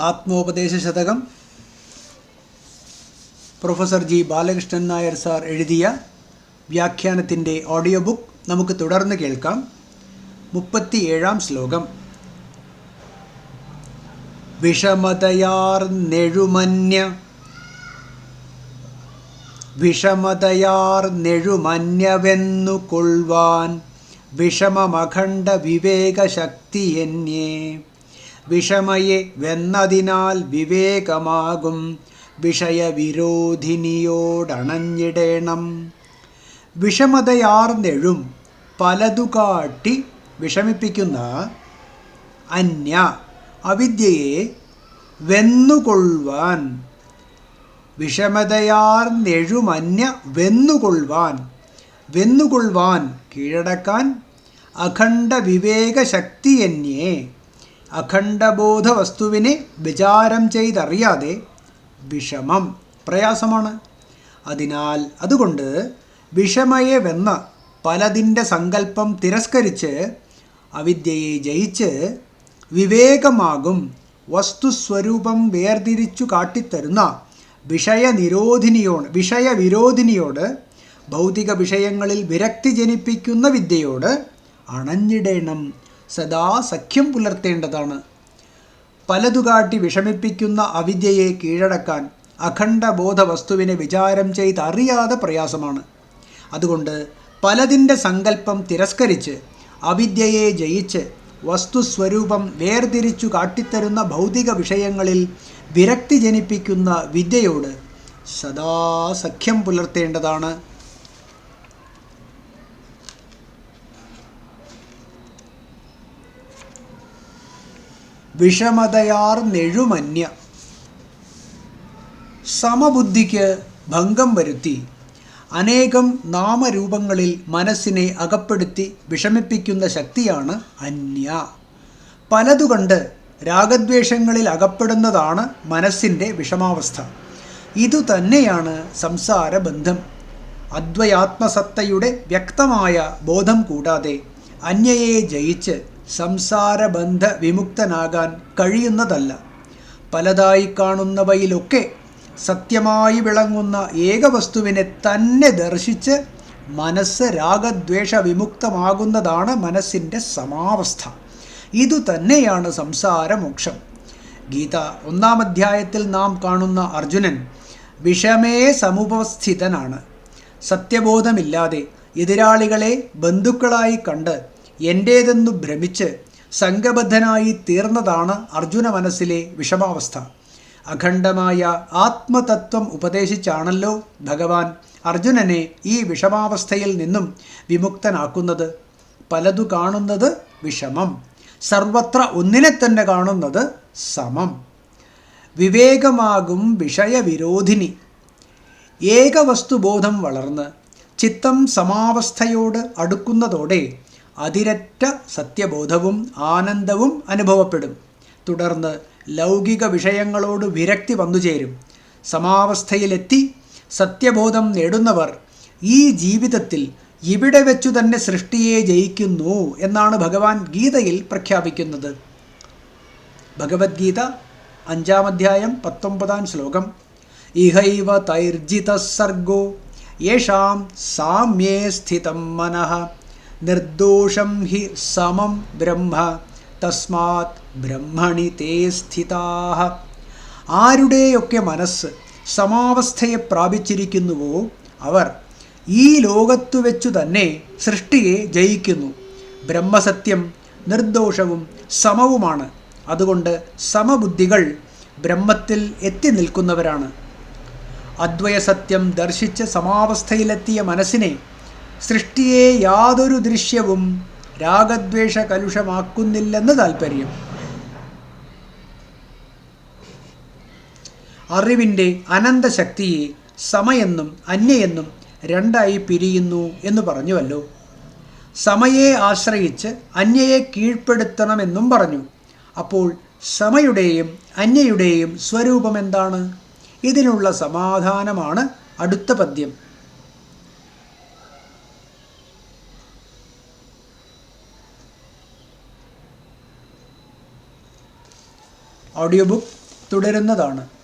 ആത്മോപദേശശതകം professor G Balakrishnan Nair sir എഴുതിയ വ്യാഖ്യാനത്തിൻ്റെ audio book നമുക്ക് തുടർന്ന് കേൾക്കാം. 37-ാം ശ്ലോകം. വിഷമതയാർന്നെഴുമന്യവെന്നു കൊള്ളുവാൻ വിഷമമഖണ്ഡ വിവേകശക്തിയെന്നേ. വിഷമയെ വെന്നതിനാൽ വിവേകമാകും വിഷയവിരോധിനിയോടണഞ്ഞിടേണം. വിഷമതയാർന്നെഴും പലതു കാട്ടി വിഷമിപ്പിക്കുന്ന അന്യ അവിദ്യയെ വെന്നുകൊള്ളുവാൻ. വിഷമതയാർന്നെഴുമന്യ വെന്നുകൊള്ളുവാൻ കീഴടക്കാൻ അഖണ്ഡ വിവേകശക്തിയെന്നേ. അഖണ്ഡബോധ വസ്തുവിനെ വിചാരം ചെയ്തറിയാതെ വിഷമം പ്രയാസമാണ്. അതുകൊണ്ട് വിഷമയെ വെന്ന പലതിൻ്റെ സങ്കല്പം തിരസ്കരിച്ച് അവിദ്യയെ ജയിച്ച് വിവേകമാകും വസ്തുസ്വരൂപം വേർതിരിച്ചു കാട്ടിത്തരുന്ന വിഷയവിരോധിനിയോട് ഭൗതിക വിഷയങ്ങളിൽ വിരക്തി ജനിപ്പിക്കുന്ന വിദ്യയോട് അണഞ്ഞിടേണം. സദാ സഖ്യം പുലർത്തേണ്ടതാണ്. പലതു കാട്ടി വിഷമിപ്പിക്കുന്ന അവിദ്യയെ കീഴടക്കാൻ അഖണ്ഡബോധ വസ്തുവിനെ വിചാരം ചെയ്തറിയാതെ പ്രയാസമാണ്. അതുകൊണ്ട് പലതിൻ്റെ സങ്കല്പം തിരസ്കരിച്ച് അവിദ്യയെ ജയിച്ച് വസ്തുസ്വരൂപം വേർതിരിച്ചു കാട്ടിത്തരുന്ന ഭൗതിക വിഷയങ്ങളിൽ വിരക്തി ജനിപ്പിക്കുന്ന വിദ്യയോട് സദാ സഖ്യം പുലർത്തേണ്ടതാണ്. വിഷമതയാർന്നെഴുമന്യ സമബുദ്ധിക്ക് ഭംഗം വരുത്തി അനേകം നാമരൂപങ്ങളിൽ മനസ്സിനെ അകപ്പെടുത്തി വിഷമിപ്പിക്കുന്ന ശക്തിയാണ് അന്യ. പലതുകണ്ട് രാഗദ്വേഷങ്ങളിൽ അകപ്പെടുന്നതാണ് മനസ്സിൻ്റെ വിഷമാവസ്ഥ. ഇതുതന്നെയാണ് സംസാരബന്ധം. അദ്വയാത്മസത്തയുടെ വ്യക്തമായ ബോധം കൂടാതെ അന്യയെ ജയിച്ച് സംസാരബന്ധ വിമുക്തനാകാൻ കഴിയുന്നതല്ല. പലതായി കാണുന്നവയിലൊക്കെ സത്യമായി വിളങ്ങുന്ന ഏകവസ്തുവിനെ തന്നെ ദർശിച്ച് മനസ്സ് രാഗദ്വേഷ വിമുക്തമാകുന്നതാണ് മനസ്സിൻ്റെ സമാവസ്ഥ. ഇതുതന്നെയാണ് സംസാരമോക്ഷം. ഗീത 1-ാം അധ്യായത്തിൽ നാം കാണുന്ന അർജുനൻ വിഷമേ സമുപസ്ഥിതനാണ്. സത്യബോധമില്ലാതെ എതിരാളികളെ ബന്ധുക്കളായി കണ്ട് എൻ്റേതെന്നു ഭ്രമിച്ച് സംഘബദ്ധനായി തീർന്നതാണ് അർജുന മനസ്സിലെ വിഷമാവസ്ഥ. അഖണ്ഡമായ ആത്മതത്വം ഉപദേശിച്ചാണല്ലോ ഭഗവാൻ അർജുനനെ ഈ വിഷമാവസ്ഥയിൽ നിന്നും വിമുക്തനാക്കുന്നത്. പലതു കാണുന്നത് വിഷമം, സർവത്ര ഒന്നിനെ തന്നെ കാണുന്നത് സമം. വിവേകമാകും വിഷയവിരോധിനി. ഏകവസ്തുബോധം വളർന്ന് ചിത്തം സമാവസ്ഥയോട് അടുക്കുന്നതോടെ അതിരറ്റ സത്യബോധവും ആനന്ദവും അനുഭവപ്പെടും. തുടർന്ന് ലൗകിക വിഷയങ്ങളോട് വിരക്തി വന്നുചേരും. സമാവസ്ഥയിലെത്തി സത്യബോധം നേടുന്നവർ ഈ ജീവിതത്തിൽ ഇവിടെ വെച്ചു തന്നെ സൃഷ്ടിയെ ജയിക്കുന്നു എന്നാണ് ഭഗവാൻ ഗീതയിൽ പ്രഖ്യാപിക്കുന്നത്. ഭഗവത്ഗീത 5-ാം അധ്യായം 19-ാം ശ്ലോകം. ഇഹൈവ തൈർജിതഃ സർഗോ യേഷാം സാമ്യേ സ്ഥിതം മനഃ നിർദോഷം ഹി സമം ബ്രഹ്മ തസ്മാത് ബ്രഹ്മണി തേ സ്ഥിതാഃ. ആരുടെയൊക്കെ മനസ്സ് സമാവസ്ഥയെ പ്രാപിച്ചിരിക്കുന്നുവോ അവർ ഈ ലോകത്തു വെച്ചു തന്നെ സൃഷ്ടിയെ ജയിക്കുന്നു. ബ്രഹ്മസത്യം നിർദോഷവും സമവുമാണ്. അതുകൊണ്ട് സമബുദ്ധികൾ ബ്രഹ്മത്തിൽ എത്തി നിൽക്കുന്നവരാണ്. അദ്വയസത്യം ദർശിച്ച് സമാവസ്ഥയിലെത്തിയ മനസ്സിനെ സൃഷ്ടിയെ യാതൊരു ദൃശ്യവും രാഗദ്വേഷ കലുഷമാക്കുന്നില്ലെന്ന് താൽപ്പര്യം. അറിവിൻ്റെ അനന്തശക്തിയെ സമയെന്നും അന്യയെന്നും രണ്ടായി പിരിയുന്നു എന്ന് പറഞ്ഞുവല്ലോ. സമയെ ആശ്രയിച്ച് അന്യയെ കീഴ്പ്പെടുത്തണമെന്നും പറഞ്ഞു. അപ്പോൾ സമയുടെയും അന്യയുടെയും സ്വരൂപം എന്താണ്? ഇതിനുള്ള സമാധാനമാണ് അടുത്ത പദ്യം. Audio book തുടരുന്നതാണ്.